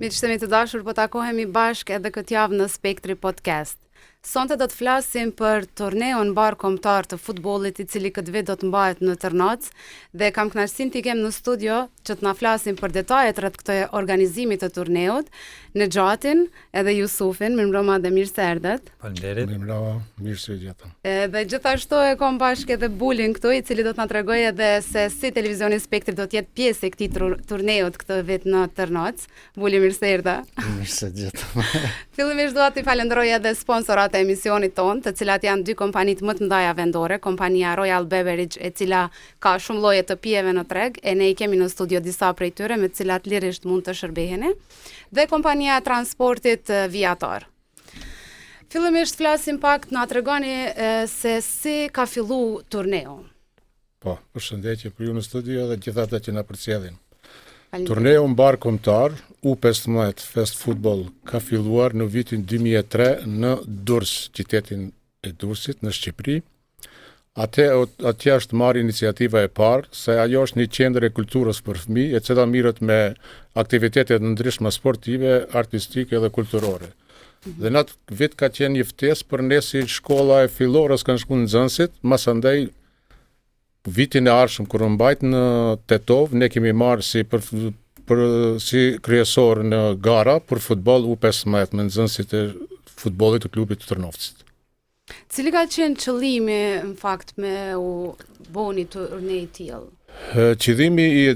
Miqtemi të dashur, po takohemi bashkë edhe këtë javë në Spektri Podcast. Sonte do të flasim për turneun mbar kombëtar të futbollit i cili këtë vit do të mbahet në Tërnoc dhe kam kënaqësinë t'i kem në studio që të na flasim për detajet rreth këtij organizimi të turneut, Nexhatin edhe Jusufin, mirëmbrëma dhe mirë se erdhët. Faleminderit. Mirëmbrëma, mirë se jeta. Dhe gjithashtu e kam bashkë edhe Bulin këtu, i cili do të na tregojë edhe se si televizioni Spektri do të jetë pjesë e këtij turneut këtë vit në Tërnoc. Buli, mirë se erdha. Mirë se jeta. Fillimisht dua t'i falenderoj edhe sponsorat e emisionit ton, të cilat janë dy kompanitë më të mëdha vendore, kompania Royal Beverage, e cila ka shumë lloje të pijeve në treg, e ne i kemi në studio disa prej tyre me të cilat lirisht mund të shërbeheni, dhe kompania transportit Viator. Fillimisht flasim pak, na tregoni se si ka fillu turneu. Po, përshëndetje për ju në studio dhe gjithë ata që na përcjellin. Turneu mbar kombëtar U15 Fest Football ka filluar në vitin 2003 në Durrës, qytetin e Durrësit në Shqipëri. Atje është marrë iniciativa e parë, se ajo është një qendër e kulturës për fëmijë, e cila mirët me aktivitetet ndryshme sportive, artistike dhe kulturore. Dhe në atë vit ka qenë një ftesë për ne si shkolla e fillorës kanë shkuar nxënësit, mas andaj vitin e ardhshëm kur mbajt në Tetov, ne kemi marrë si kryesor në gara për futboll U15 me nxënësit e futbollit të klubit të Tërnovcit. Cili ka qenë qëllimi në fakt me u bëni turnej i tillë? Qëllimi i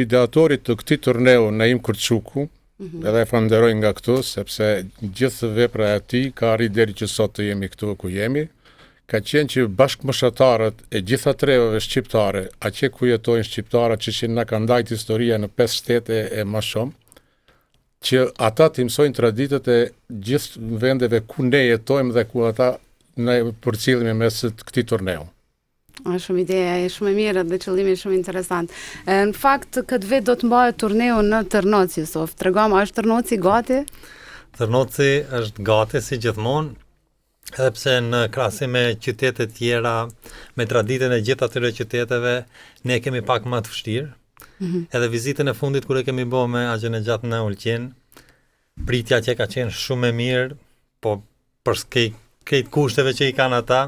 ideatorit të këtij turneu, Naim Kurçuku, edhe e falenderoj nga këtu, sepse gjithë vepra e tij ka arritur deri që sot të jemi këtu ku jemi. Ka qenë që bashkëmoshatarët e gjitha treveve shqiptare, atje ku jetojnë shqiptarët që na kanë ndajt historia në 5 shtete e më shumë, që ata të mësojnë traditët e gjithë vendeve ku ne jetojmë dhe ku ata ne përcjellemi mes këtij turneu. Është shumë ideja, e shumë e mirë dhe qëllimi shumë interesant. Në fakt, këtë vit do të mbahet turneu në Tërnoc, Jusuf. Tregom, është Tërnoci gati? Tërnoci është gati si gjithmonë, edhe pse në krahasim me qytete tjera, me traditën e gjithë atyre qyteteve, ne kemi pak më të vështirë. Edhe vizitën e fundit kur e kemi bërë me Axhen e gjatë në Ulqin, pritja që ka qenë shumë e mirë, po për këto kushteve që i kanë ata,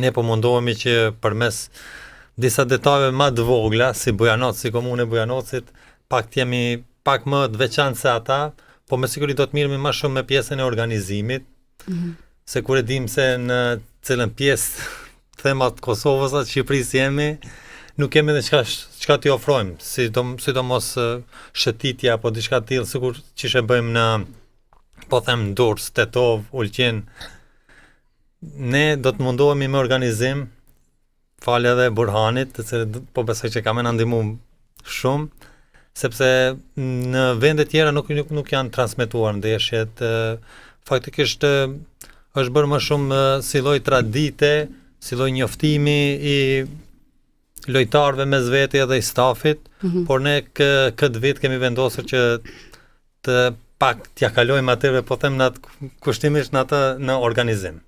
ne po mundohemi që përmes disa detajeve më të vogla, si Bujanoc, si komunë e Bujanocit, pak të jemi pak më të veçantë se ata, po me siguri do të mirëmi më shumë me pjesën e organizimit, se kur e dim se në cilën pjesë themat Kosovës atë Shqipërisë jemi, nuk kemi dhe çka t'i ofrojmë, sidomos shëtitja apo diçka të tillë, sikur ç'ishe bëjmë në, po them, Durrës, Tetov, Ulqin. Ne do të mundohemi me organizim, falë edhe Burhanit, të cilët po besoj që ka më na ndihmu shumë, sepse në vende tjera nuk janë transmetuar ndeshjet, faktikisht është bërë më shumë si lloj tradite, si lloj njoftimi i lojtarëve mes vete edhe i stafit, por ne këtë vit kemi vendosur që të pak t'ja kalojmë atyre, po them kushtimisht në organizim.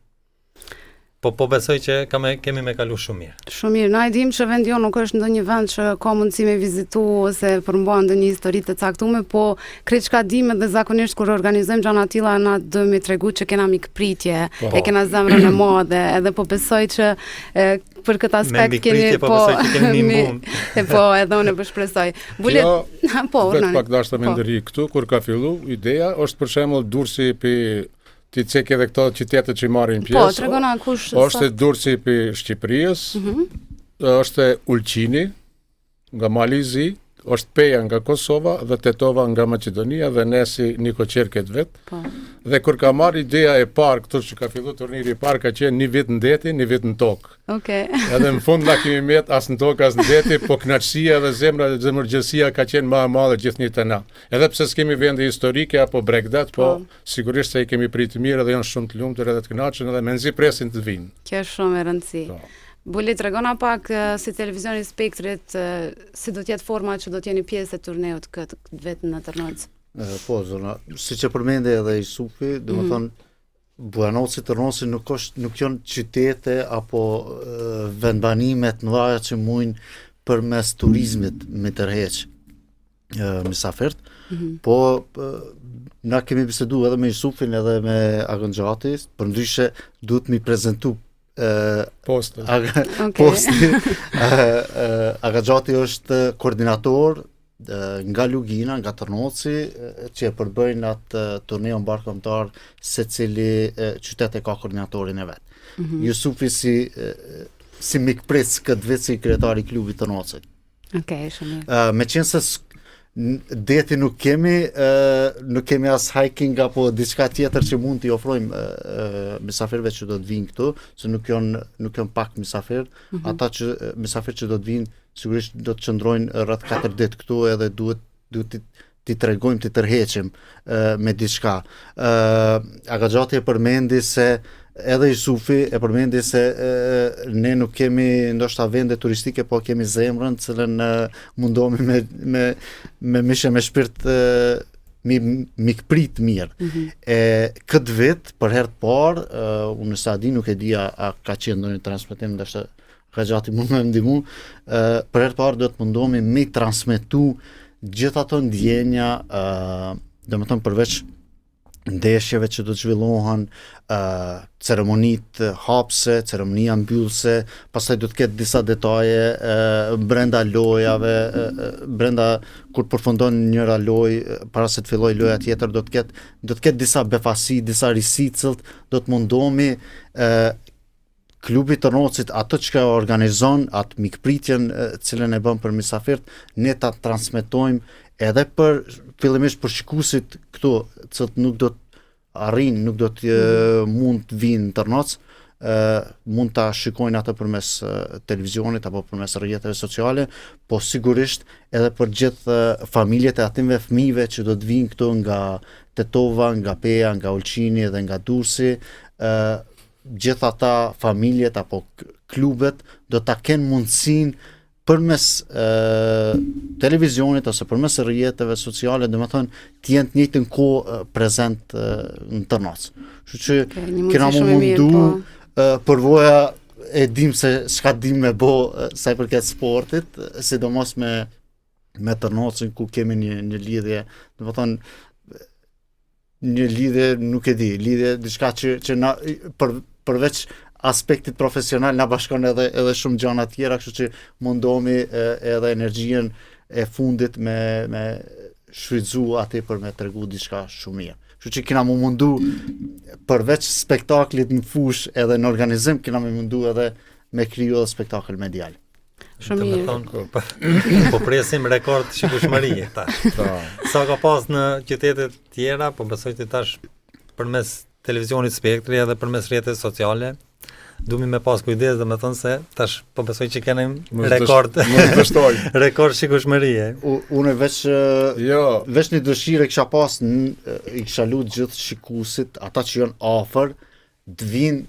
Po besoj që kemi me kalu shumë mirë. Shumë mirë. Na e dim që vendi jonë nuk është ndonjë vend që ka mundësi me vizitu ose përmban ndonjë histori të caktuar, po krejt çka dim dhe zakonisht kur organizojmë gjëra të tilla na do më tregu që kena mikpritje, e kena zemrën e madhe, edhe po besoj që për këtë aspekt keni po edhe unë po shpresoj. Bulet, po, pak dashur me ndëri këtu kur ka fillu, ideja është për shembull Durrësi ti cek edhe këto qytete që marrin pjesë. Po, tregona kush. Është Durrësi i Shqipërisë, është Ulqini nga Malizi, është Peja nga Kosova dhe Tetova nga Maqedonia dhe ne si një koqerket vet. Po. Dhe kur ka marrë ideja e parë këtu që ka filluar turniri i parë ka qenë një vit në deti, një vit në tokë. Okej. Edhe në fund na kemi met as në tokë as në deti, po kënaqësia dhe zemërgjësia ka qenë më e madhe gjithnjë na. Edhe pse s'kemi vende historike apo bregdet, po sigurisht se i kemi pritë mirë dhe janë shumë të lumtur edhe të kënaqur edhe mendzi presin të vinë. Kjo është shumë e rëndësishme. Buli, tregona pak si televizioni Spektrit, si do t'jetë forma që do t'jeni pjesë e turneut këtë vetë në Tërnoc? Po, zona, si që përmende edhe Jusufi, dhe më thonë, Bujanoci, Tërnoci nuk janë qytete apo vendbanimet mëdha që mujnë përmes turizmit me tërheq. misafert, po na kemi bisedu edhe me Jusufin edhe me Agënxhati, për ndryshe duhet mi prezentu Posti. Posti. Agënxhati është koordinator nga Lugina, nga Tërnoci, që e përbëjnë atë turneon barkombëtar, secili qytet e ka koordinatorin e vet. Jusufi si mikpres këtë vit si kryetari i klubit Tërnocit. Okej, shumë mirë. Meqense deti nuk kemi as hiking apo diçka tjetër që mund t'i ofrojmë misafirëve që do të vinë këtu, se nuk janë pak misafir, ata që misafir që do të vinë sigurisht do të qëndrojnë rreth 4 ditë këtu edhe duhet t'i tregojmë, t'i tërheqim me diçka. Agënxhati e përmendi se edhe Jusufi e përmendi se ne nuk kemi ndoshta vende turistike, po kemi zemrën, cilën mundohemi me mishe me shpirt mikprit mirë. Këtë vit, për herë të parë, unë sa di nuk e di a ka qenë ndonjë transmetim, ndoshta Agënxhati mund me ndihmu, për herë të parë do të mundohemi me transmetu gjithë ato ndjenja, domethënë përveç ndeshjeve që do të zhvillohen, ceremonit hapse, ceremonia mbyllse, pastaj do të ketë disa detaje brenda lojave, brenda kur përfundon njëra lojë, para se të fillojë loja tjetër, do të ketë disa befasi, disa risicëlt, do të mundohemi klubi Tërnocit ato që ka organizon, atë mikpritjen cilën e bën për misafirt, ne ta transmetojmë edhe fillimisht për shikuesit këtu, që nuk do të arrin, nuk do të mund të vinë në Tërnoc, mund ta shikojnë atë përmes televizionit apo përmes rrjeteve sociale, po sigurisht edhe për gjithë familjet e atyre fëmijëve që do të vinë këtu nga Tetova, nga Peja, nga Ulqini dhe nga Durrësi, gjithë ata familjet apo klubet do ta kenë mundësinë përmes televizionit ose përmes rrjeteve sociale, domethënë të jenë të njëjtën kohë prezent në Tërnoc. Kështu që kena mundu përvoja e dim se çka dim me bë sa i përket sportit, sidomos me Tërnocin ku kemi një lidhje, domethënë një lidhje nuk e di, lidhje diçka që na përveç aspektit profesional na bashkon edhe shumë gjëra tjera, kështu që mundohemi edhe energjinë e fundit me shfrytzu aty për me tregu diçka shumë mirë. Kështu që kena mundu përveç spektaklit në fush edhe në organizim, kena mundu edhe me kriju edhe spektakël medial. Shumë mirë. Po presim rekord shikueshmërie këta. Sa ka pas në qytetet tjera, po besoj të tash përmes televizionit Spektri edhe përmes rrjeteve sociale, duhemi me pas kujdes, domethënë se tash po besoj që kemi rekord. Rekord shikueshmërie. Unë veç një dëshirë kisha pas, i kisha lutur gjithë shikuesit, ata që janë afër, të vinë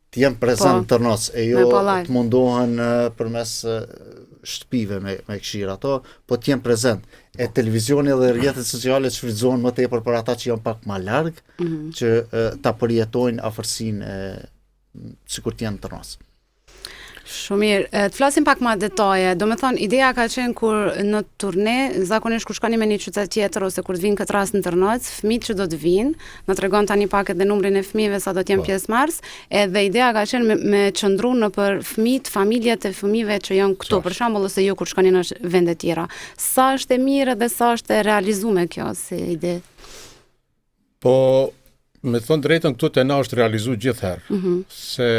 të jenë prezent në Tërnoc, e jo të mundohen përmes shtëpive me këshira ato, po të jenë prezent. E televizioni dhe rrjetet sociale shfrytëzohen më tepër për ata që janë pak më larg, që ta përjetojnë afërsinë sikur të jenë në Tërnoc. Shumë mirë. Të flasim pak më detaje. Do me thonë, ideja ka qenë kur në turne, zakonisht kur shkoni me një qytet tjetër ose kur të vinë këtë rast në Tërnoc, fëmijët që do të vinë, na tregon tani pak edhe numrin e fëmijëve sa do të jenë pjesëmarrës, edhe ideja ka qenë me qëndru në për fëmijët, familjet e fëmijëve që janë këtu, për shembull, ose jo kur shkoni në vende tjera. Sa është e mirë dhe sa është e realizuar kjo si ide? Po, me thonë drejtën, këtu te na është realizuar gjithherë, se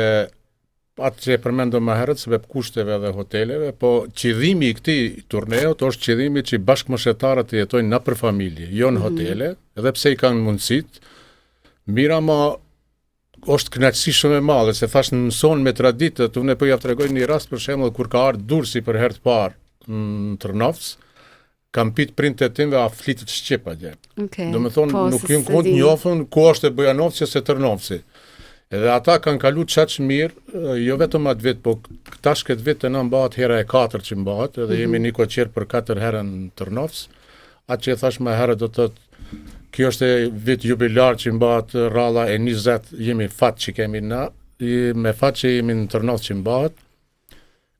atë që e përmendëm më herët se kushteve dhe hoteleve, po qëllimi i këtij turneut është qëllimi që bashkëmoshetarët të jetojnë në për familje, jo në hotele, edhe pse i kanë mundësit, mira ma është kënaqësi shumë e madhe, se thash në mëson me traditët, unë po ja tregoj një rast për shembull kur ka ardhur Durrësi për herë të parë në Tërnovc, kam pit printet tim dhe a flitet shqip atje. Do me thonë, nuk jënë kund njofën ku është e Bojanovci ose Tërnovci. Edhe ata kanë kalu qaqë mirë, jo vetëm atë vit, po tash këtë vit të në mbahet hera e 4 që mbahet, edhe jemi një koqerë për 4 herë në Tërnovc. Atë që e thash më herë do të kjo është vit jubilar që mbahet ralla e 20, jemi fat që kemi na, me fat që jemi në Tërnovc që mbahet.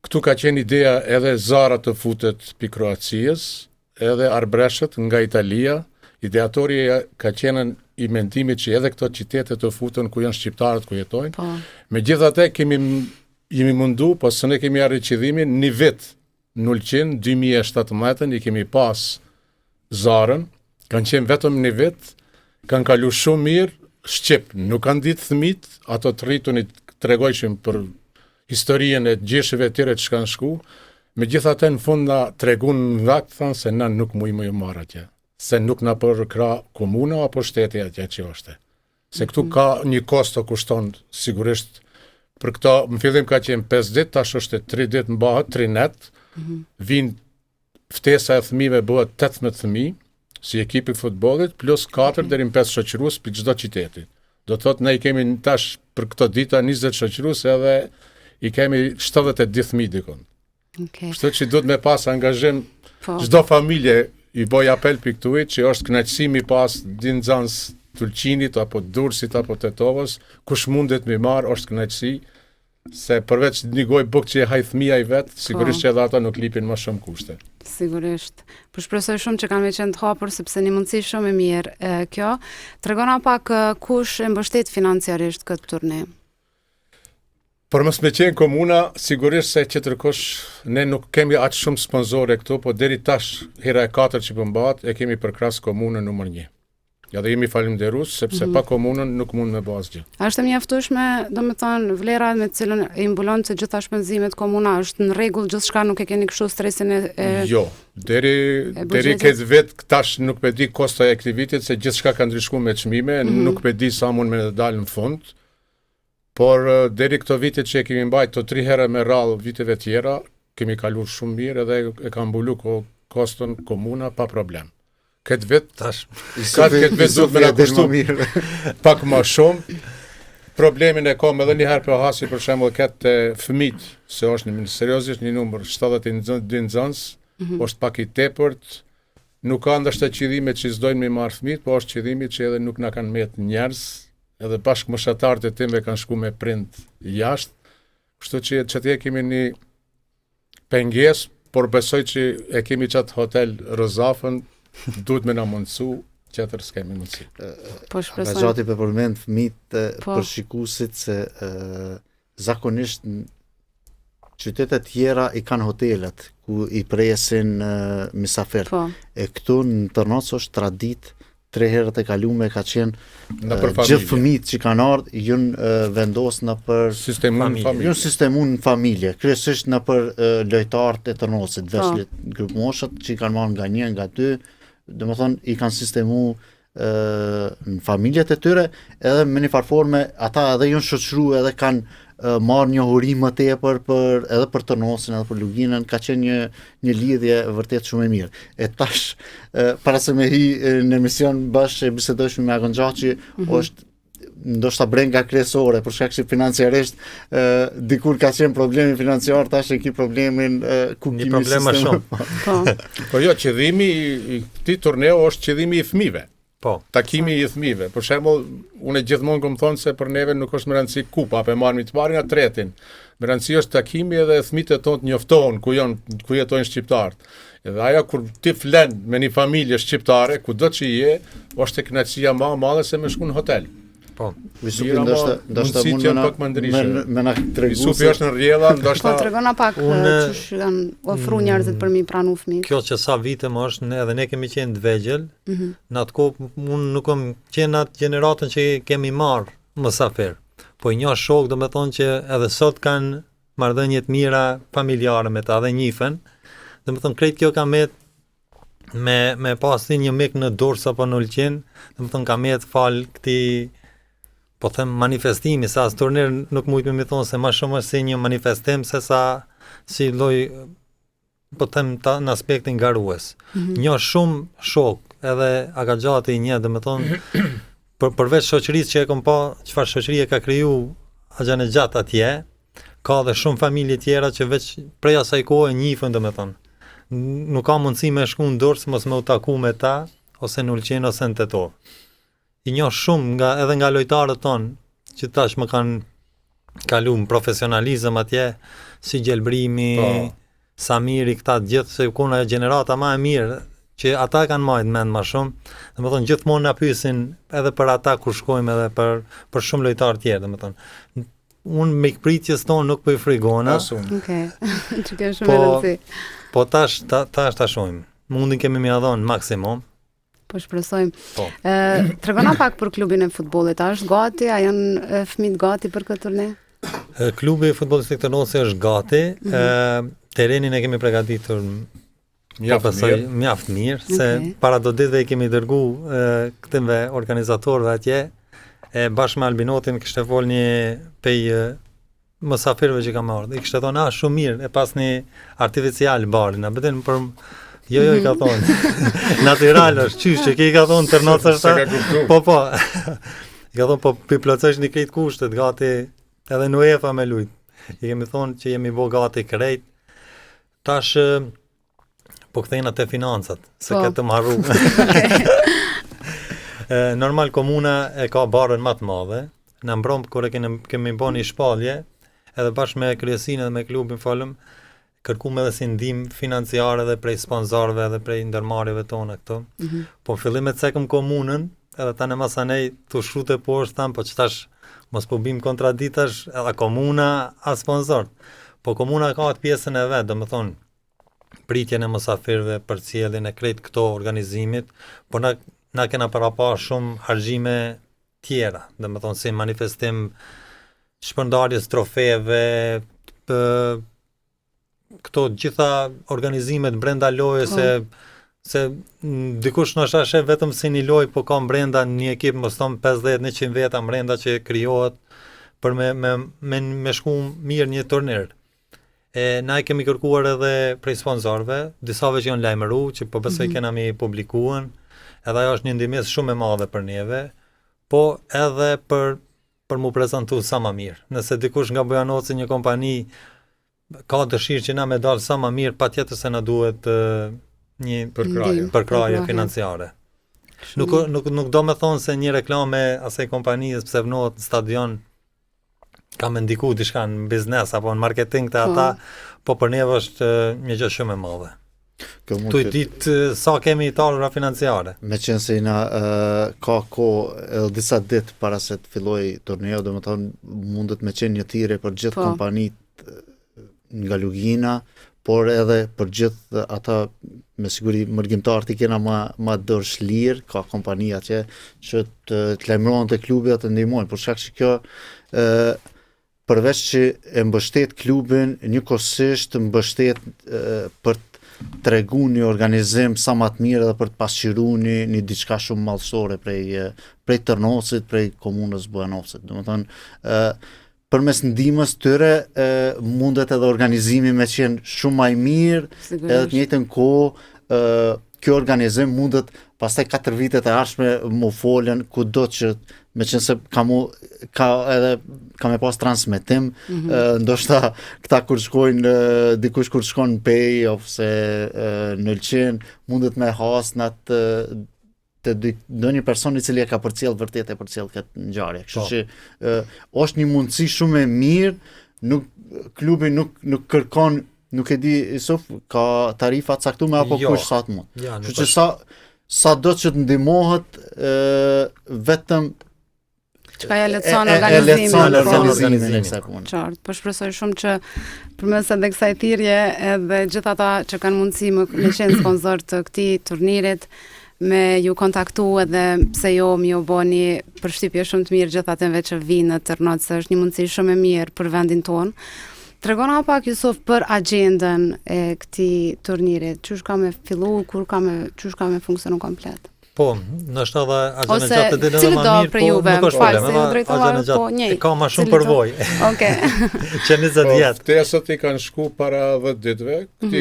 Këtu ka qenë ideja edhe Zara të futet pi Kroacijës, edhe arbreshët nga Italia. Ideatori ka qenë i mendimit që edhe këto qytete të futën ku janë shqiptarët ku jetojnë. Megjithatë jemi mundu, po së ne kemi arrit qëllimin një vit në Ulqin 2017 i kemi pas Zarën, kanë qenë vetëm një vit, kanë kalu shumë mirë, shqip, nuk kanë ditë thmit, ato të rritunit tregojshim për historinë e gjeshëve të tjere që kanë shku, megjithatë në fund na tregun nga thanë se na nuk mujmë ju marrë atje, se nuk na përkra komuna apo shteti atje që është. Se këtu ka një kosto kushton sigurisht, për këto në fillim ka qenë 5 ditë, tash është 3 ditë mbahet, 3 net, vinë ftesa e fëmijëve bëhet 18 fëmijë, si ekipi futbollit, plus 4 deri në 5 shoqërues për çdo qyteti. Do të thotë ne i kemi tash për këto dita 20 shoqërues edhe i kemi 72 fëmijë dikon. Kështu që duhet me pas angazhim çdo familje i boj apel për këtuj që është kënaqësimi pas Dinxans Tulqinit apo Durrësit apo Tetovës, kush mundet me marr është kënaqësi, se përveç një gojë bukë që e haj fëmia i vet, sigurisht që edhe ata nuk lipin më shumë kushte. Sigurisht. Po shpresoj shumë që kanë me qenë të hapur sepse një mundësi shumë e mirë kjo. Tregona pak kush e mbështet financiarisht këtë turne. Për mos me qenë komuna, sigurisht se që tërkosh ne nuk kemi aq shumë sponsorë këtu, po deri tash hera e 4 që përmbahet e kemi përkras komunën numër 1. Ja dhe jemi falimderues sepse pa komunën nuk mund me bë asgjë. A është e mjaftueshme, domethënë vlera me të cilën i mbulon se gjitha shpenzimet komuna është në rregull, gjithçka nuk e keni kështu stresin e Jo, deri këtë vit tash nuk e di kosto e aktivitet se gjithçka ka ndryshuar me çmime, nuk e di sa mund me dalë në fund. Por deri këto vite që e kemi mbajt të 3 herë me radhë viteve tjera, kemi kaluar shumë mirë edhe e ka mbulu koston komuna pa problem. Këtë vit tash këtë vit do të më kushtu pak më shumë. Problemin e kam edhe një herë për hasi për shembull këtë fëmijë, se është një seriozisht një numër 72 nxënës, është pak i tepërt. Nuk ka ndoshta qëllime që s'dojnë me marr fëmijë, po është qëllimi që edhe nuk na kanë mbet njerëz, edhe bashkëmoshatarët e timve kanë shku me prind jashtë. Kështu që çati kemi një pengesë, por besoj që e kemi çat hotel Rozafën, duhet me na mundsu, qëtër s'kemi mundsi. Po shpresoj. Gati për përmend fëmijët për shikuesit se zakonisht qytetet tjera i kanë hotelet ku i presin mysafir. E këtu në Tërnos është tradit 3 herët e kalume ka qenë gjithë fëmijët që kanë ardhur janë vendosur në për sistemun familje, kryesisht në për lojtarët e Tërnosit, veç grup moshët që kanë marrë nga 1 nga 2, domethënë i kanë sistemu në familjet e tyre, edhe me një farforme ata edhe janë shoqëruar edhe kanë marrë një uri më tepër edhe për Tërnosin, edhe për Luginën, ka qenë një lidhje vërtet shumë e mirë. E tash para se me hi në emision bashkë e bisedojshme me Agon Gjaçi, është ndoshta brenga kryesore për shkak se financiarisht dikur ka qenë problemi financiar, tash e ki problemin ku një problem më shumë. Po jo, qëllimi i këtij turneu është qëllimi i fëmijëve. Po. Takimi i fëmijëve. Për shembull, unë gjithmonë kam thonë se për neve nuk është më rëndësi kupa, apo marrim të parin atë tretin. Më rëndësi është takimi edhe fëmijët e tonë të njoftohen ku jetojnë shqiptarët. Edhe ajo kur ti flen me një familje shqiptare, kudo që je, është kënaqësia më e madhe se me shku në hotel. Po. Visupi ndoshta mund me na tregu. Visupi është në rrjedha, ndoshta. Po tregona pak çu kanë ofruar njerëzit për mi pranu fëmijë. Kjo që sa vite më është, edhe ne kemi qenë të vegjël. Në atë kohë unë nuk kam qenë atë gjeneratën që kemi marr mysafir. Po një shok domethënë që edhe sot kanë marrëdhënie të mira familjare me ta dhe njihen. Domethënë krejt kjo ka me pasi një mik në Durrës apo në Ulqin, domethënë ka fal këtij po them manifestimi, sa as turner nuk mujtë me thonë se më shumë është si një manifestim se sa si lloj po them në aspektin garues. Një shumë shok, edhe Agaxhati një, domethënë përveç shoqërisë që e kam pa, çfarë shoqërie ka kriju Axhan e gjatë atje, ka dhe shumë familje tjera që veç prej asaj kohe njihen domethënë. Nuk ka mundësi me shku në Durrës mos me u taku me ta, ose në Ulqin ose në Tetovë. I njoh shumë edhe nga lojtarët tonë që tash më kanë kalu në profesionalizëm atje, si Gjelbrimi, Samiri, këta gjithë, se kuna e gjenerata ma e mirë që ata kanë marrë mend më shumë, domethënë gjithmonë na pyesin edhe për ata kur shkojmë edhe për shumë lojtarë tjerë, domethënë. Unë mikpritjes tonë nuk po i frigona. Okej. Që ke shumë rëndësi. Po tash ta shohim. Mundin kemi më dhënë maksimum. Po shpresojmë. Po. Tregona pak për klubin e futbollit. A është gati? A janë fëmijët gati për këtë turne? Klubi i futbollit Tektonosi është gati. Terenin e kemi përgatitur mjaft mirë, se para do ditëve i kemi dërgu këtyve organizatorëve atje, bashkë me Albinotin kishte folë një pej mësafirëve që kam ardhur. I kishte thonë, shumë mirë, e pas një artificial barin, a bëten për... Jo, i ka thonë, natural është, qysh që i ka thonë tërnocë është, po, i ka thonë, po, plotësh një krejt kushtet, gati, edhe në UEFA me lujt. I kemi thonë që jemi bo gati krejt, tash, po kthejna te financat, se këtë marru. Normal komuna e ka barën më të madhe, në mbrom kur kemi bën një shpallje, edhe bashkë me kryesinë dhe me klubin falëm, kërkuam edhe si ndihmë financiare edhe prej sponsorëve edhe prej ndërmarrjeve tona këto. Po fillim me cekëm komunën, edhe tani masanej tu shute poshtë tham, po çtash mos po bim kontraditash edhe komuna a sponsor. Po komuna ka atë pjesën e vet, domethënë pritjen e mysafirëve, përcjelljen e krejt këto organizimit, po na kena parapa shumë harxime tjera, domethënë si manifestim shpërndarjes trofeve, këto gjitha organizimet brenda lojës, se dikush ndoshta sheh vetëm si një lojë, po ka brenda një ekip, mos thon 50-100 veta brenda që krijohet për me shku mirë një turnir. Na i kemi kërkuar edhe prej sponsorëve, disave që janë lajmëru, që po besoj kena mi publikuan, edhe ajo është një ndihmës shumë e madhe për neve, po edhe për mu prezantu sa më mirë. Nëse dikush nga Bojanoci, një kompani, ka dëshirë që na me dalë sa më mirë, patjetër se na duhet një përkraje financiare. Nuk do me thonë se një reklame asaj kompanijës pse vënohet në stadion ka me ndiku diçka në biznes apo në marketing të ata, po për neve është një gjë shumë e madhe. Tu i ditë sa kemi i talura financiare. Me qenë se na ka edhe disa ditë para se të filloj turneu, do me thonë mundet me qenë një thirrje për gjithë kompanitë nga Lugina, por edhe për gjithë ata me siguri mërgjimtarë të kena ma dërshlir, ka kompania që të lajmërohen të klubi të ndihmojnë, por shkak që kjo përveç që e mbështet klubin, njëkohësisht mbështet për të tregu një organizim sa më të mirë dhe për të pasqyruar një diçka shumë madhësore prej Tërnosit, prej komunës Bojanosit. Domethënë përmes ndihmës tyre mundet edhe organizimi me qenë shumë më i mirë, edhe të njëjtën kohë kjo organizim mundet pastaj 4 vitet e ardhshme mu folen kudo që me qenë se ka me pas transmetim, ndoshta këta kur shkojnë, dikush kur shkon në Pej ose në Elqen, mundet me has në atë do një person i cili e ka përcjell vërtet e përcjell këtë ngjarje. Kështu që është një mundësi shumë e mirë, klubi nuk kërkon, nuk e di Isuf, ka tarifa të caktuara apo kush sa të mund. Kështu që sa do që të ndihmohet vetëm çka ja lehtëson organizimin. Qartë, po shpresoj shumë që përmes edhe kësaj thirrje edhe gjithë ata që kanë mundësi me qenë sponsor të këtij turnirit, me ju kontaktu edhe pse jo mi u boni përshtypje shumë të mirë gjithë atëve që vinë në Tërnot, se është një mundësi shumë e mirë për vendin tonë. Tregona pak Jusuf për agjendën e këtij turniri, çush ka me fillu, çush ka me funksionu komplet. Po, nështë edhe agjena gjatë të dinë edhe ma mirë, po nuk është problem, edhe agjena gjatë ka ma shumë përvoj. Që 20 jetë. Ftesat i kanë shku para 10 ditëve, këti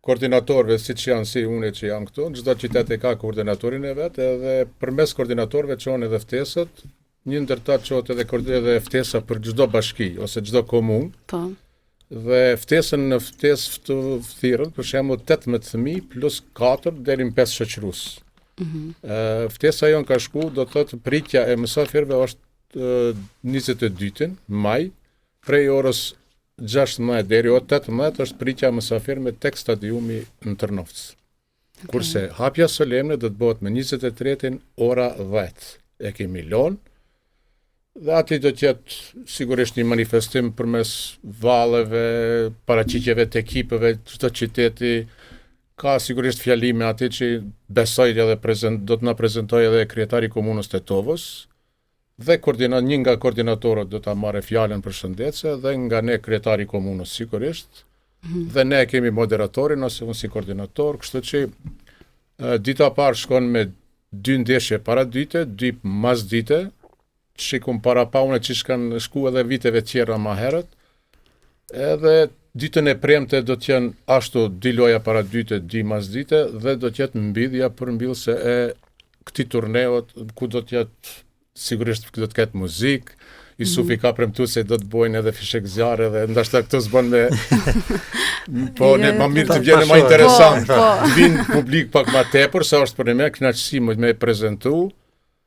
koordinatorëve, si që janë si unë që jam këtu, çdo qytet e ka koordinatorin e vet, edhe përmes koordinatorëve çon edhe ftesat, një ndër ta çohet edhe ftesa për çdo bashki ose çdo komunë. Po. Dhe ftesën në ftesë thirrën, për shembull 18 fëmijë plus 4 deri në 5 shoqërues. Ftesa jonë ka shku, do të thotë pritja e mysafirëve është 22 maj, prej orës 16 deri orë 18 është pritja e mysafirëve tek stadiumi në Tërnovc. Kurse hapja solemne do të bëhet me 23-in ora 10. E kemi lënë. Dhe ati do të jetë sigurisht një manifestim përmes valleve, paraqitjeve të ekipeve, çdo qyteti ka sigurisht fjalime aty që besoj edhe do të na prezantojë edhe kryetari i komunës Tetovës dhe një nga koordinatorët do ta marrë fjalën për shëndetse dhe nga ne kryetari i komunës sigurisht. Dhe ne kemi moderatorin ose unë si koordinator, kështu që dita parë shkon me 2 ndeshje para dite, 2 mas dite, që kum para paune që kanë shku edhe viteve tjera ma herët, edhe ditën e premte do t'jen ashtu 2 loja para dyte, 2 mas dite, dhe do t'jet mbidhja për mbyllëse e këti turneot, ku do t'jet sigurisht do t'ket muzik, Isufi ka premtu se do të bojnë edhe fishek zjarre dhe ndashta këto s'bën me po ne më mirë të vjenë më interesant. Vinë publik pak më tepër, sa është për ne kënaqësi me prezantu.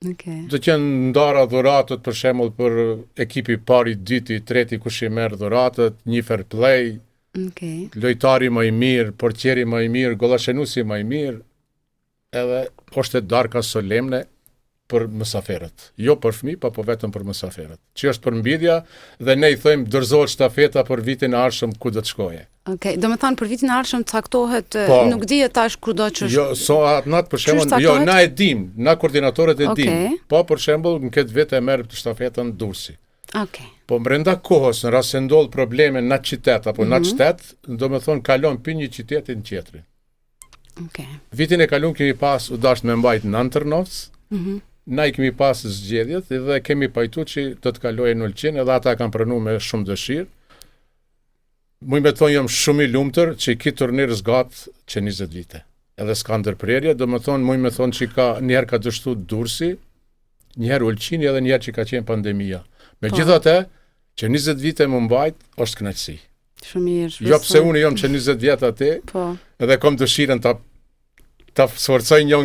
Do të jenë ndara dhuratët për shembull për ekipi parë, dyti, treti kush i merr dhuratët, një fair play. Lojtari më i mirë, portieri më i mirë, gollashenuesi më i mirë. Edhe është darka solemne për mësaferët. Jo për fëmijë, po vetëm për mësaferët. Që është për mbidhja dhe ne i thojmë dorëzohet stafeta për vitin e ardhshëm ku do të shkojë. Do të thonë për vitin e ardhshëm caktohet, nuk dihet tash kudo që jo, për shembull, jo, na e dim, na koordinatorët e dim. Po për shembull, në këtë vit e merr stafetën Durrësi. Po brenda kohës, në rast se ndodh probleme në qytet apo në shtet, do të thonë kalon për një qyteti në tjetrin. Vitin e kaluar kemi pas u dash me mbajt në Antërnovc. Na i kemi pas zgjedhjet dhe kemi pajtu që do të kalojë në Ulqin edhe ata kanë pranuar me shumë dëshirë. Muj me thonë jam shumë i lumtur që ki turnir zgat që 20 vite. Edhe s'ka ndërprerje, do më thonë, muj me thonë që njëherë ka dështu Durrësi, njëherë Ulqini edhe njëherë që ka qenë pandemia. Me gjithate, që 20 vite më mbajt, është kënaqësi. Shumë mirë. Jo pse unë jam që 20 vjet aty, edhe kom dëshirën ta sforcoj një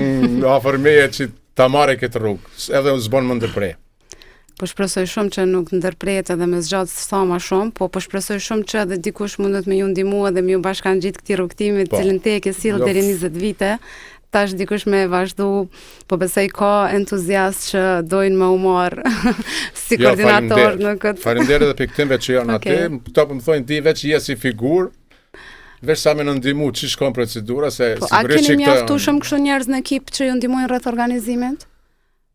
afër meje që ta marrë këtë rrugë, edhe s'bën më ndërprej. Po shpresoj shumë që nuk ndërprehet edhe me zgjat sa më shumë, po shpresoj shumë që edhe dikush mundet me ju ndihmua dhe me ju bashkangjit këtij rrugtimi, cilën te ke sill deri 20 vite. Tash dikush me vazhdu, po besoj ka entuziast që dojnë me u marr si koordinator në këtë. Faleminderit edhe për këtyre që janë aty, këto po më thonë ti veç je si figurë. Veç sa me në ndihmu që shkon procedura se a keni mjaftueshëm kështu njerëz në ekip që ju ndihmojnë rreth organizimit?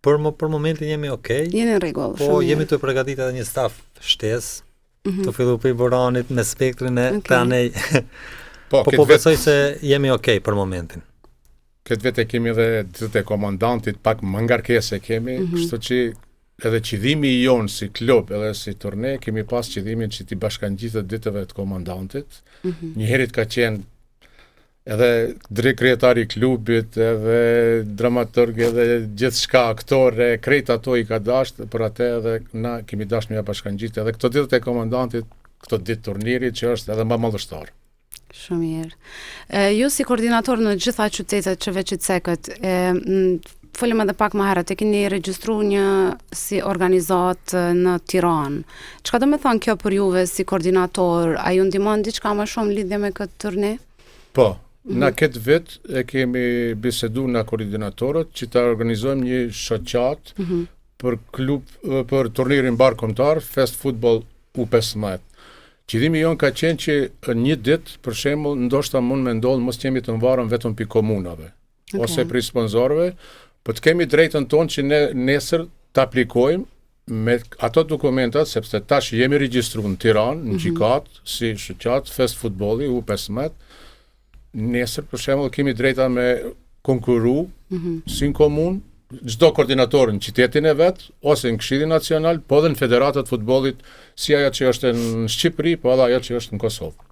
Për momentin jemi okay. Jeni në rregull. Po jemi të përgatitur edhe një staf shtesë. Të fillu për Boranit me spektrin e tanej. Po besoj se jemi okay për momentin. Këtë vete kemi edhe ditët e komandantit, pak më ngarkesë kemi, kështu që edhe qëllimi i jonë si klub edhe si turne, kemi pas qëllimin që t'i bashkangjitet ditëve të komandantit. Njëherit ka qenë edhe drejt kryetari i klubit, edhe dramaturg, edhe gjithçka aktore, krejt ato i ka dasht, për atë edhe na kemi dasht me ja bashkangjit edhe këto ditët e komandantit, këto ditë turnirit që është edhe më madhështor. Shumë mirë. Ju si koordinator në gjitha qytetet që veç i cekët, folëm edhe pak më herët, e keni regjistruar një si organizat në Tiranë. Çka do të thonë kjo për juve si koordinator? A ju ndihmon diçka më shumë lidhje me këtë turne? Po, na këtë vit e kemi biseduar na koordinatorët që ta organizojmë një shoqat për turnirin barkombëtar Fest Football U15. Qëllimi jon ka qenë që një ditë, për shembull, ndoshta mund me ndodh mos jemi të varur vetëm pi komunave ose për sponsorëve, po të kemi drejtën tonë që ne nesër të aplikojmë me ato dokumentat, sepse tash jemi regjistruar në Tiranë, në Gjikat, si shoqat Fest Futbolli U15. Nesër, për shembull, kemi drejta me konkuru si në komunë, çdo koordinator në qytetin e vet ose në Këshillin Nacional, po edhe në Federatat e Futbollit, si ajo që është në Shqipëri, po edhe ajo që është në Kosovë.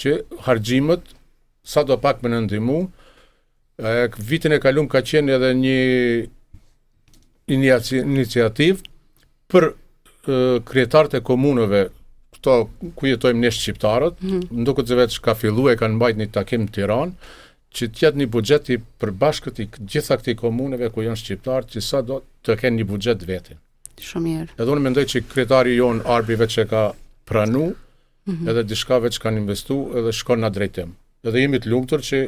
Që harxhimet sado pak më ndihmu. Vitin e kaluar ka qenë edhe një iniciativë për kryetarët e komunave, këto ku jetojmë ne shqiptarët, ndoshta se vetë ka filluar, kanë mbajtur një takim në Tiranë, që t'jetë një buxhet i përbashkët i gjitha këtij komuneve ku janë shqiptarë, që sa do të kenë një buxhet vetin. Shumë mirë. Edhe unë mendoj që kryetari jon Arbi veç që ka pranu, edhe diçka veç kanë investu, edhe shkon në drejtim. Edhe jemi të lumtur që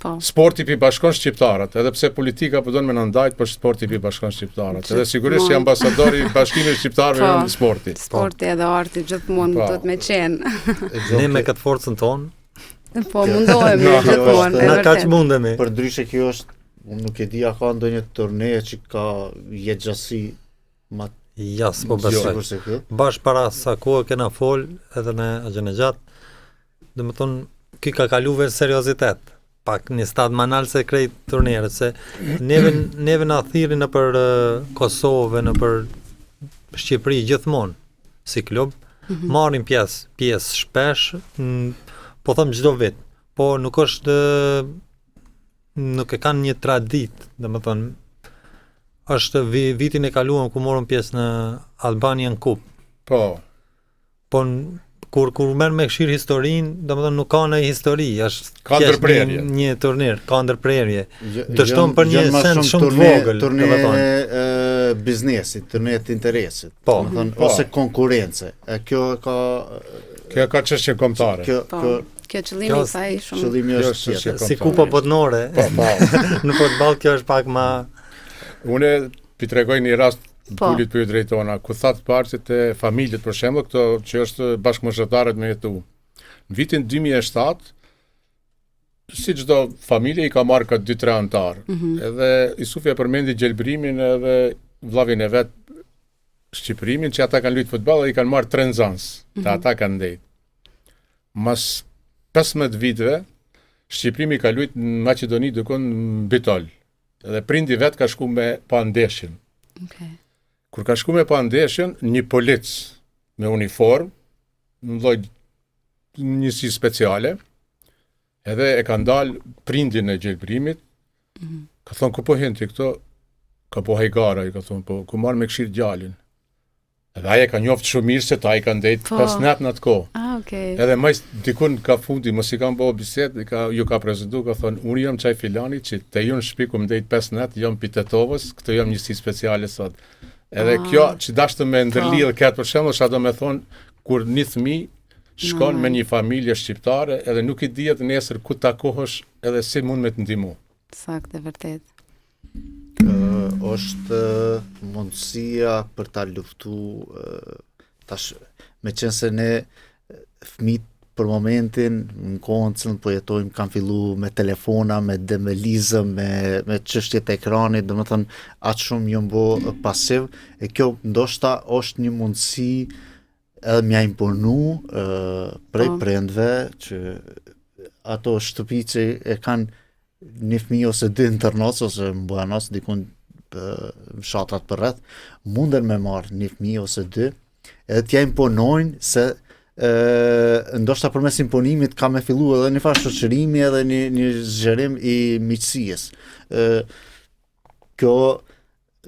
Po. Sporti pi bashkon shqiptarët, edhe pse politika po don me na ndajt, por sporti pi bashkon shqiptarët. Edhe sigurisht si ambasadori i Bashkimit Shqiptarëve në sporti. Sporti edhe arti gjithmonë duhet me qenë. Ne me këtë forcën tonë, Po mundohemi gjithmonë. na kaq mundemi. Për ndryshe kjo është, unë nuk e di a ka ndonjë turne që ka jetëgjasi ma Ja, s'po besoj. sigur se kjo. Bash para sa kohë kena fol edhe në agjenexhat, domethënë ky ka kaluar seriozitet. Pak një stad manal se krejt turnierët, se neve na thirrin në për Kosovë, në për Shqipëri gjithmonë si klub, marrin pjesë shpesh, po them çdo vit, po nuk është nuk e kanë një tradit, domethënë është vitin e kaluar ku morëm pjesë në Albanian Cup. Po. Po kur merr me këshir historinë, domethënë nuk ka ndonjë histori, është Ka thjesht ndërprerje. një turnir, ka ndërprerje. Dështon për një send shumë të vogël, turne biznesit, turne të interesit. Po. Domethënë Po. ose konkurrence. E kjo ka Kjo ka çështje kombëtare. kjo Kjo qëllimi i saj shumë. qëllimi Kjo është është tjetër. si kupa botnore. Po. Në futboll kjo është pak më Unë pi tregoj një rast Po. pulit për ju drejtona, ku thatë parçet e familjet, për shembull, këto që është bashkëmoshatarët me jetu. Në vitin 2007, si çdo familje i ka marrë ka 2-3 antar. Edhe Isufi e përmendi gjelbrimin edhe vllavin e vet Shqipërimin, që ata kanë luajtur futboll dhe i kanë marrë 3 nxans, të ata kanë ndejt. Mas 15 viteve, Shqipërimi ka luajtur në Maqedoni dukon në Bitol. Edhe prindi vet ka shku me pa ndeshjen. Okay. Kur ka shku me pa ndeshjen, një polic me uniform, në lloj njësi speciale, edhe e ka ndal prindin e gjelbrimit, ka thonë, ku po hen ti këto? Ka po hajgara, i ka thonë, po, ku marrë me këshirë djalin. Edhe aje ka njoftë shumë mirë se ta i ka ndejt Po. 5 natë në atë kohë. Okay. Edhe majs dikun ka fundi, mos i kam bëu bisedë, ju ka prezentu, ka thonë, unë jam çaj filani që te ju në shtëpi ku më ndejt 5 natë, jam pi Tetovës, këto jam njësi speciale sot. Edhe kjo që dashtë me ndërlidh këtë për shembull, çfarë do me thonë, kur një fëmijë shkon me një familje shqiptare, edhe nuk i dihet nesër ku takohesh edhe si mund me të ndihmu. Saktë, vërtet. Është mundësia për ta luftu tash, me qenë se ne fëmijët për momentin në kohën që po jetojmë kanë fillu me telefona, me demelizëm, me çështjet e ekranit, domethënë aq shumë janë bo pasiv, e kjo ndoshta është një mundësi edhe m'ja imponu prej prindve që ato shtëpi që e kanë një fëmijë ose dy internat ose në Buenos dikun fshatrat për rreth, munden me marrë një fëmijë ose dy, edhe t'ja imponojnë se ndoshta përmes imponimit ka me fillu edhe një farë shoqërimi edhe një zgjerim i miqësisë. Kjo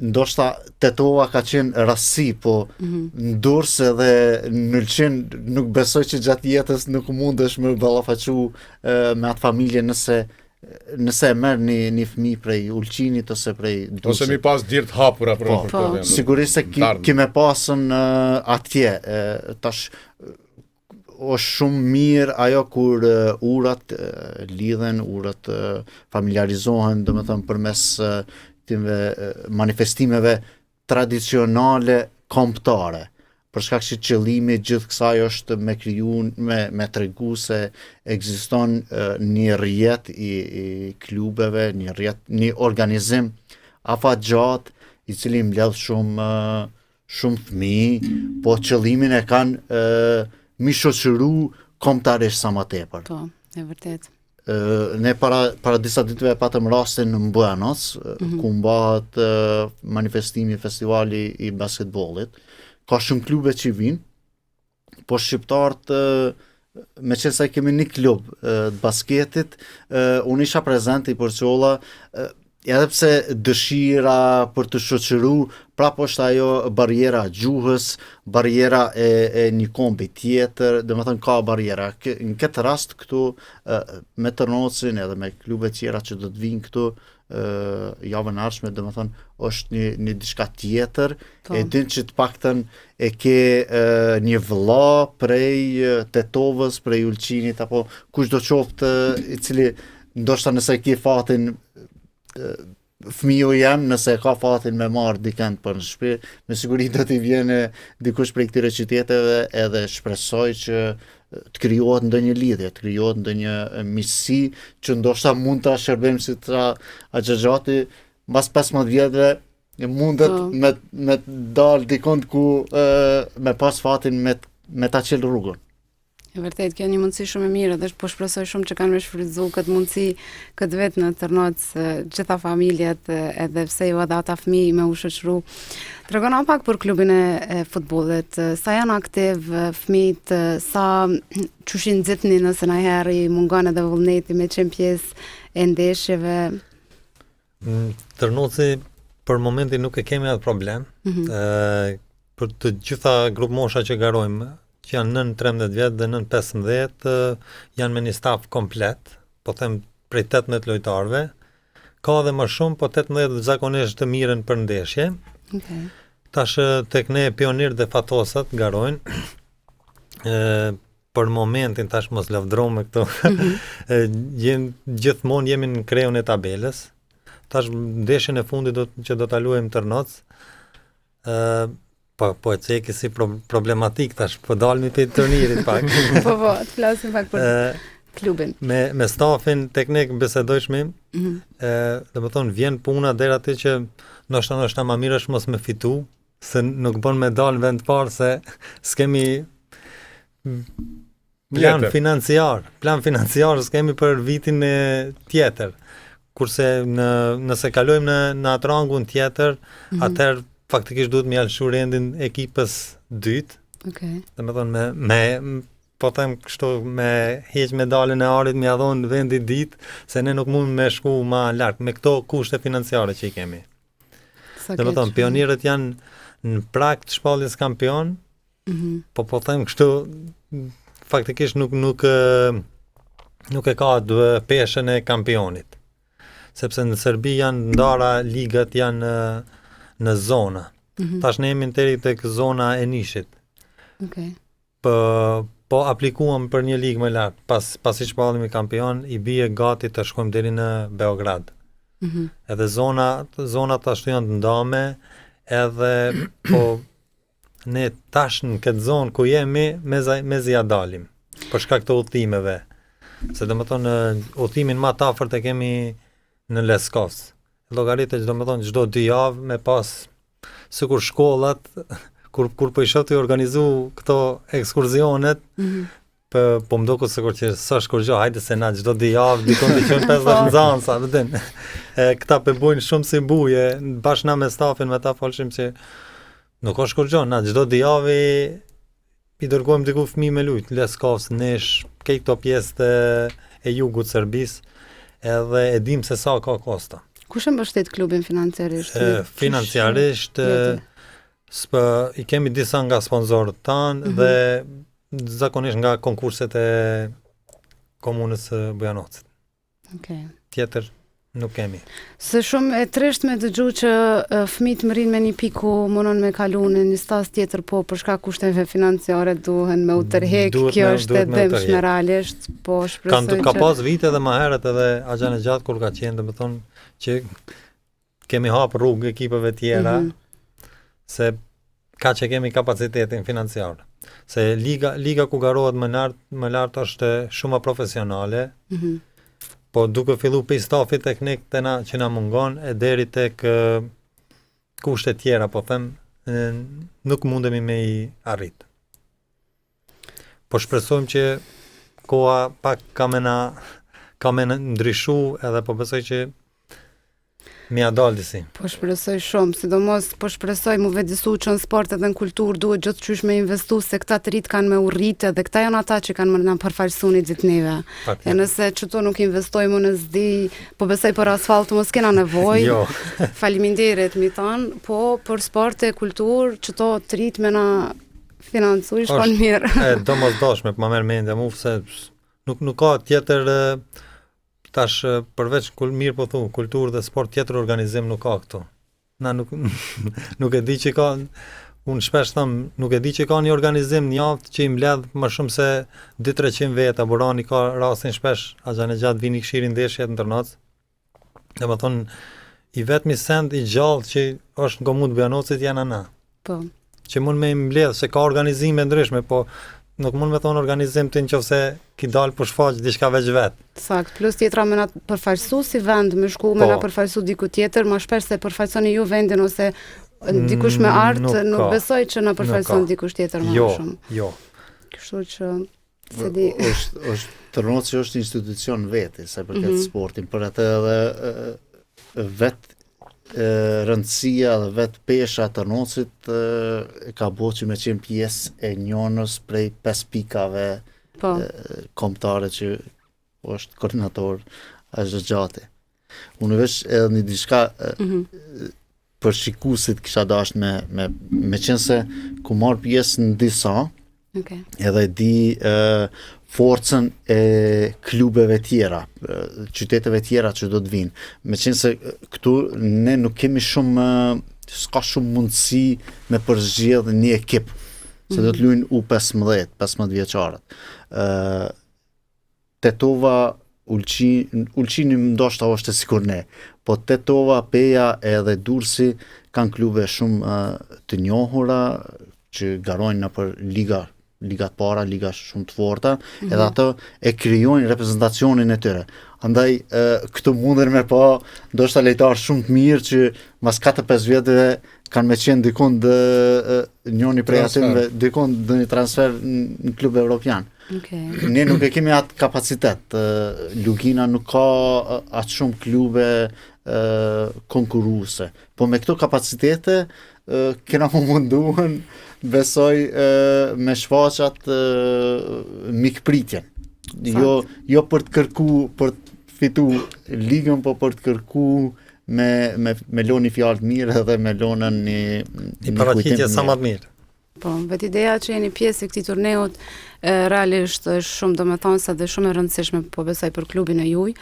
ndoshta Tetova ka qenë rasti, po ndurs edhe në Lçin nuk besoj që gjatë jetës nuk mundesh me ballafaqu me atë familje nëse e merr një fëmijë prej Ulqinit ose prej Durrësit. Ose mi pas dirt hapura për Po, sigurisht se kime pasën atje, tash është shumë mirë ajo kur urat lidhen, urat familiarizohen, domethënë përmes manifestimeve tradicionale kombëtare. Për shkak që qëllimi gjithë kësaj është me kriju, me tregu se ekziston një rrjet i klubeve, një organizim afatgjat i cili mbledh shumë fëmijë, po qëllimin e kanë mi shoqëru kombëtarisht sa më tepër. Po, e vërtet. Ne para disa ditëve patëm rastin në Buenos, ku mbahet manifestimi festivali i basketbollit. Ka shumë klube që vinë, po shqiptarët, me qenë sa kemi një klub të basketit, unë isha prezent i Porçolla, edhe pse dëshira për të shoqëru, prapë është ajo barjera gjuhës, barjera e një kombi tjetër, domethënë ka barjera. Në këtë rast këtu, me Tërnocin edhe me klube tjera që do të vinë këtu, javën ardhshme, domethënë është një diçka tjetër, e din që të paktën e ke një vëlla prej Tetovës, prej Ulqinit, apo kushdo qoftë i cili ndoshta nëse ke fatin fëmiu jam, nëse ka fatin me marrë dikant për në shtëpi, me siguri do t'i vjene dikush prej këtyre qyteteve edhe shpresoj që të krijohet ndonjë lidhje, të krijohet ndonjë miqësi që ndoshta mund ta shërbejmë si tra axhaxhati mbas 15 vjetëve mundet me dal dikon ku me pas fatin me ta qel rrugën. E vërtet, kjo një mundësi shumë e mirë dhe po shpresoj shumë që kanë me shfrytzu këtë mundësi këtë vetë në Tërnoc gjitha familjet edhe pse jo edhe ata fëmijë me u shoqëru. Tregona pak për klubin e futbollit. Sa janë aktiv fëmijët, sa çushin nxitni nëse na herë mungon edhe vullneti me qenë pjesë e ndeshjeve. Tërnoci për momentin nuk e kemi atë problem. Për të gjitha grup mosha që garojmë, që janë nën 13 vjetë dhe nën 15, janë me një staf komplet, po them prej 18 lojtarëve, ka dhe më shumë, po 18 zakonisht të mirën për ndeshje. Okay. Tash tek ne pionir dhe fatosat garojnë, për momentin tash mos lavdrome këto, gjithmonë jemi në kreun e tabelës, tash ndeshjen e fundit që do ta luajmë Tërnoc, po e ceki si problematik tash, po dalmi për turnirit pak. Po, të flasim pak për klubin. Me stafin teknik besedoj shmim, dhe më thonë, vjen puna deri aty që ndoshta më mirë është mos me fitu, se nuk bën me dal në vend parë, se s'kemi plan financiar s'kemi për vitin tjetër. Kurse nëse kalojmë në atë rangun tjetër, atëherë faktikisht duhet me alshu rendin ekipës dytë. Okay. Dhe me thonë, po them kështu, me heq medalën e arit, me adhon vendi ditë, se ne nuk mund me shku ma lartë, me këto kushte financiare që i kemi. Dhe me thonë, pionirët janë në prag të shpalljes kampion, po them kështu, faktikisht nuk e ka peshën e kampionit. Sepse në Serbi janë ndara ligat janë në zona. Tash ne jemi deri tek zona e nishit. Okay. Po aplikuam për një ligë më lart. Pasi shpallemi kampion, i bie gati të shkojmë deri në Beograd. Edhe zona tash janë të ndame, edhe po ne tash në këtë zonë ku jemi mezi ja dalim. Për shkak të udhimeve. Se domethënë udhimin më të afërt e kemi në Leskovës. Llogaritë që domethënë çdo 2 javë me pas sikur shkollat kur po i shoh të organizu këto ekskursionet, po më duket sikur që s'është kur gjë, hajde se na çdo 2 javë dikon të qenë 50 nxansa, vëdin. Këta pe bujnë shumë si buje, bashkë na me stafin me ta folshim që nuk është kur gjë, na çdo 2 javë i dërgojmë diku fëmijë me lut, Leskovës, Nesh, këto pjesë e jugut Serbisë, edhe e dim se sa ka kosta. Kush e mbështet klubin financiarisht? Financiarisht i kemi disa nga sponsorët tanë dhe zakonisht nga konkurset e komunës Bujanocit. Okay. Tjetër nuk kemi. Se shumë e tresht me dëgju që fëmijët më rinë me një pikë ku mundon me kalu në një stas tjetër, po për shkak kushteve financiare duhen me u tërheq, kjo është e dëmshme realisht, po shpresoj ka pas vite edhe më herët edhe Axhan e gjatë kur ka qenë, domethënë që kemi hapur rrugë ekipeve tjera, se ka që kemi kapacitetin financiar. Se liga ku garohet më lart është shumë profesionale, po duke fillu për stafit teknik që na mungon, e deri tek kushte tjera, po them, nuk mundemi me i arrit. Po shpresojmë që koha pak ka me ndryshu, edhe po besoj që mi a dal disi. Po shpresoj shumë, sidomos po shpresoj mu vedisu që në sport edhe në kulturë duhet gjithë qysh me investu, se këta të rritë kanë me urritë, dhe këta janë ata që kanë më në përfalsu një ditëneve. E nëse që to nuk investojmë në zdi, po besoj për asfaltë mos kena nevoj. Jo. Faleminderit mi tanë, po për sport e kulturë që to të rritë me na financu i shkon mirë. Do mos dashme, për më merë mendja mu, se nuk ka tjetër. Tash përveç mirë po thu, kulturë dhe sport tjetër organizim nuk ka këtu. Na nuk e di që ka, unë shpesh them, nuk e di që ka një organizim një javë që i mbledh më shumë se 200-300 veta, Burani ka rastin shpesh, Axhanegjat vini këshirin ndeshjet në Tërnac. Domethënë, i vetmi send i gjallë që është në komunë Bujanocit janë ana. Po. Që mund me mbledh, se ka organizime ndryshme, po nuk mund me thonë organizim të nëse ki dalë për shfaq diçka veç vetë. Sakt, plus tjetra me na përfaqësu si vend, me shku me na përfaqësu diku tjetër, më shpesh se përfaqësoni ju vendin ose dikush me art, nuk besoj që na përfaqëson dikush tjetër më shumë. Jo. Kështu që se di. Tërnoci është institucion veti, sa i përket sportin, për atë edhe vetë rëndësia dhe vetë pesha Tërnocit ka bo që me qenë pjesë e njonës prej 5 pikave kombëtare që është koordinator Axhagjati. Unë vesh edhe një diçka për shikuesit kisha dashur me qenë se ku marr pjesë në disa, edhe di forcën e klubeve tjera, qyteteve tjera që do të vinë. Me qenë se këtu ne nuk kemi s'ka shumë mundësi me përzgjedh një ekip, se do të luajnë U15, 15 vjeçarët. Tetova, Ulqini ndoshta është e sikur ne, po Tetova, Peja edhe Durrësi kanë klube shumë të njohura që garojnë nëpër ligat para, liga shumë të forta, edhe ato e krijojnë reprezentacionin e tyre. Andaj këtu munden me pa ndoshta lejtarë shumë të mirë që mas 4-5 vjetëve kanë me qenë dikon njoni prej atyve, dikon dë një transfer në klub evropian. Ne nuk e kemi atë kapacitet. Lugina nuk ka atë shumë klube konkurruese. Po me këto kapacitete kena më munduhen besoj me shfaqat mikpritjen. Jo për të kërku, për të fitu ligën, po për të kërku me loni fjalë të mirë edhe me lonën një paraqitje sa më të mirë. Po, vetë ideja që jeni pjesë e këtij turneut realisht është shumë domethënëse dhe shumë e rëndësishme, po besoj për klubin e juaj.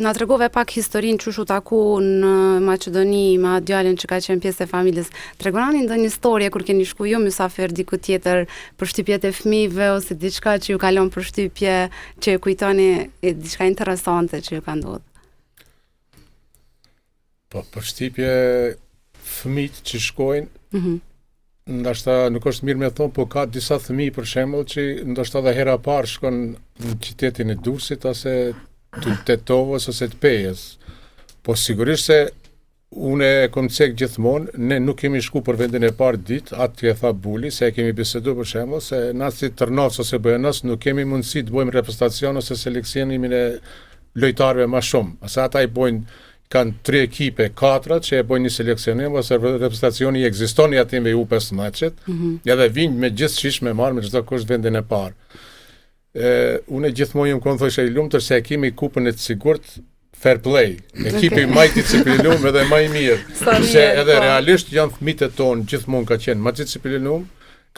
Na tregove pak historinë që u taku në Maqedoni me atë djalin që ka qenë pjesë e familjes. Tregonani ndonjë histori kur keni shku ju mysafir diku tjetër, përshtypjet e fëmijëve ose diçka që ju kalon përshtypje, që ju kujtoni diçka interesante që ju ka ndodhur. Po, përshtypje fëmijët që shkojnë, ndoshta nuk është mirë me thonë, po ka disa fëmijë për shembull që ndoshta edhe hera parë shkon në qytetin e Durrësit ose të Tetovës ose të Pejës. Po sigurisht se unë e kom cek gjithmonë, ne nuk kemi shku për vendin e parë ditë, atë e tha Buli, se e kemi bisedu për shembull, se na si Tërnac ose Bujanos nuk kemi mundësi të bëjmë reprezentacion ose seleksionimin e lojtarëve më shumë. Asa ata i bojnë, kanë 3 ekipe, 4 që e bojnë një seleksionim, ose reprezentacioni i ekziston i atimve U15-et, edhe vinë me gjithçish me marrë me çdo kusht vendin e parë. Unë gjithmonë jam konë thoshe i lumtur se e kemi kupën e të sigurt fair play. Ekipi më i disciplinuar edhe më i mirë. Se edhe realisht janë fëmijët e tonë gjithmonë ka qenë më disciplinuar,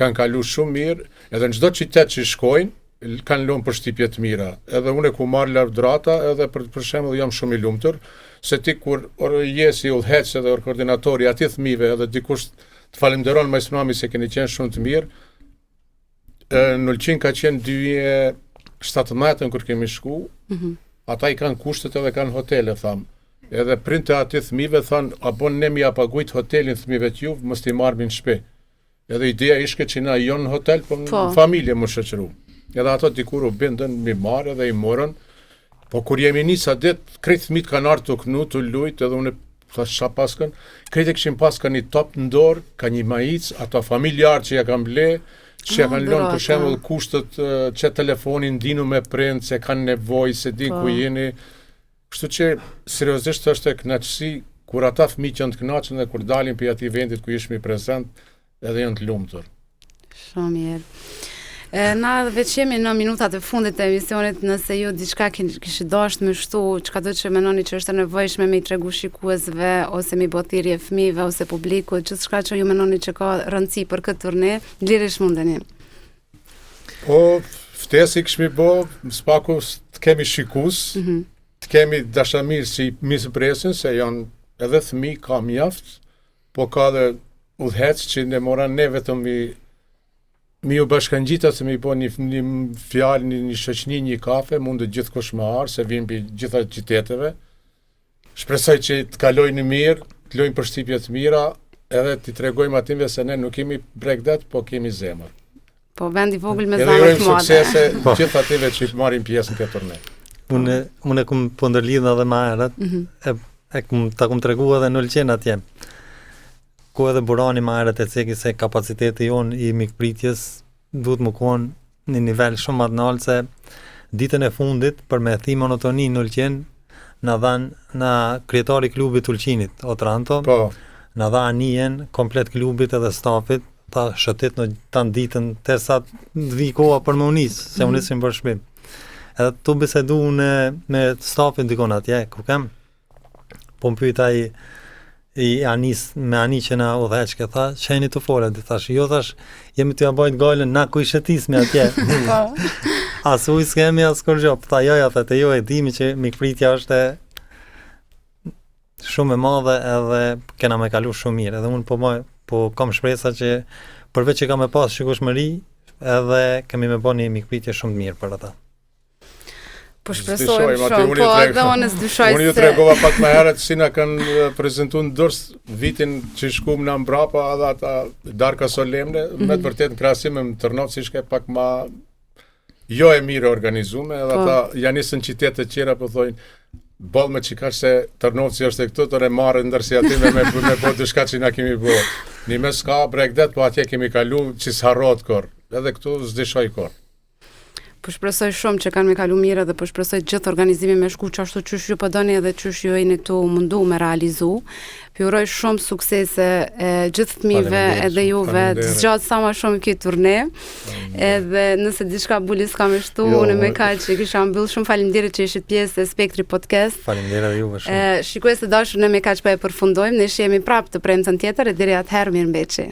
kanë kaluar shumë mirë, edhe në çdo qytet që shkojnë kanë lënë përshtypje të mira. Edhe unë ku marr lavdrata, edhe për shembull jam shumë i lumtur se ti kur je si udhëheqës edhe koordinatori aty fëmijëve edhe dikush të falenderon majstrami se keni qenë shumë të mirë. Në Ulqin ka qenë 2017 kur kemi shku, ata i kanë kushtet edhe kanë hotele, tham. Edhe printe aty fëmijëve thanë, a bon ne mi apagujt hotelin fëmijëve të juve, mos t'i marrë në shtëpi. Edhe ideja ishte që na jo në hotel, po në familje më shoqëru. Edhe ato dikur u bindën mi marrë edhe i morën. Po kur jemi nisa ditë, krejt fëmijët kanë ardhur të knu, të lujt, edhe unë thash çfarë paskën. Krejt e kishin pas një top në dorë, ka një majic, ato familjar që ja kanë ble, që ja kanë lënë për shembull kushtet që telefonin ndinu me prind, se kanë nevojë, se din ku jeni. Kështu që seriozisht është e kënaqësi kur ata fëmijë që janë të kënaqur dhe kur dalin për atij vendit ku ishmi prezant, edhe janë të lumtur. Shumë mirë. Na veç jemi në minutat e fundit të emisionit, nëse ju diçka kishit dashur me shtu, çka do që menoni që është e nevojshme me i tregu shikuesve ose me botirje fëmijëve ose publikut, çka që ju menoni që ka rëndësi për këtë turne, lirish mundeni. Po, ftesi kishmi bo, spaku të kemi shikues, të kemi dashamirë si misë presin, se janë edhe fëmijë ka mjaft, po ka dhe udhëhec që ne mora ne vetëm mi u bashkangjita se mi po një fjalë, një shoqni, një kafe, mund të gjithkush më arë, se vinë për gjitha qyteteve. Shpresoj që të kalojnë mirë, të lojnë përshtypje të mira, edhe t'i tregojmë atyve se ne nuk kemi bregdet, po kemi zemër. Po vendi vogël me edhe zemër të jurojmë madhe. suksese gjithë atyve që marrin pjesë në këtë turne. Unë kum po ndërlidh edhe më herët, ta kum treguar edhe në Olqen atje. Ku edhe Burani më herët e ceki se kapaciteti jon i mikpritjes duhet më konë në nivel shumë më të lartë, se ditën e fundit për me thi monotoni në Olqen na kryetari i klubit Ulqinit, Otranto. Po. Na dha anijen komplet klubit edhe stafit, ta shëtit në tanë ditën tersa të vi koha për më unis, se unisim për shpim. Edhe tu bisedu me stafin dikon atje, ku kem, po më pyeta me ani që na udhëheq ke tha, qeni të fole, di thash, jo thash, jemi të jabajt gajlën, na ku i shetismi atje. As uj s'kemi, as kur gjo, tha joja, thete jo e dimi që mikpritja është shumë e madhe edhe kena me kalu shumë mirë, edhe unë po kam shpresa që përveç që kam e pas shikueshmëri, edhe kemi me bo një mikpritje shumë mirë për ata. Po shpresojmë shumë, po edhe unë s'dyshoj se... Unë ju tregova pak më herët si na kanë prezentuar në Durrës vitin që shkum na mbrapa edhe ata darka solemne, me të vërtetë në krahasim me Tërnov si shka pak më jo e mirë organizuar, edhe ata janë nisën qytete të tjera po thojnë ball me çikash se Tërnovci është e këtu, tonë marrë ndërsi aty me po diçka që na kemi bë. Në mes ka bregdet, po atje kemi kalu që s'harrohet kur. Edhe këtu s'dishoj kur. Po shpresoj shumë që kanë me kalu mirë dhe po shpresoj gjithë organizimi me shku që ashtu qysh ju po doni edhe qysh ju jeni tu mundu me realizu. Ju uroj shumë suksese gjithë fëmijëve edhe juve, të zgjat sa më shumë këtë turne. Edhe nëse diçka bulis ka me shtu, unë me kaq që kisha mbyll. Shumë faleminderit që ishit pjesë e Spektri Podcast. Faleminderit juve shumë. Shikues të dashur, ne me kaq po e përfundojmë, ne jemi prapë të premten tjetër e deri atëherë mirëmbëçi.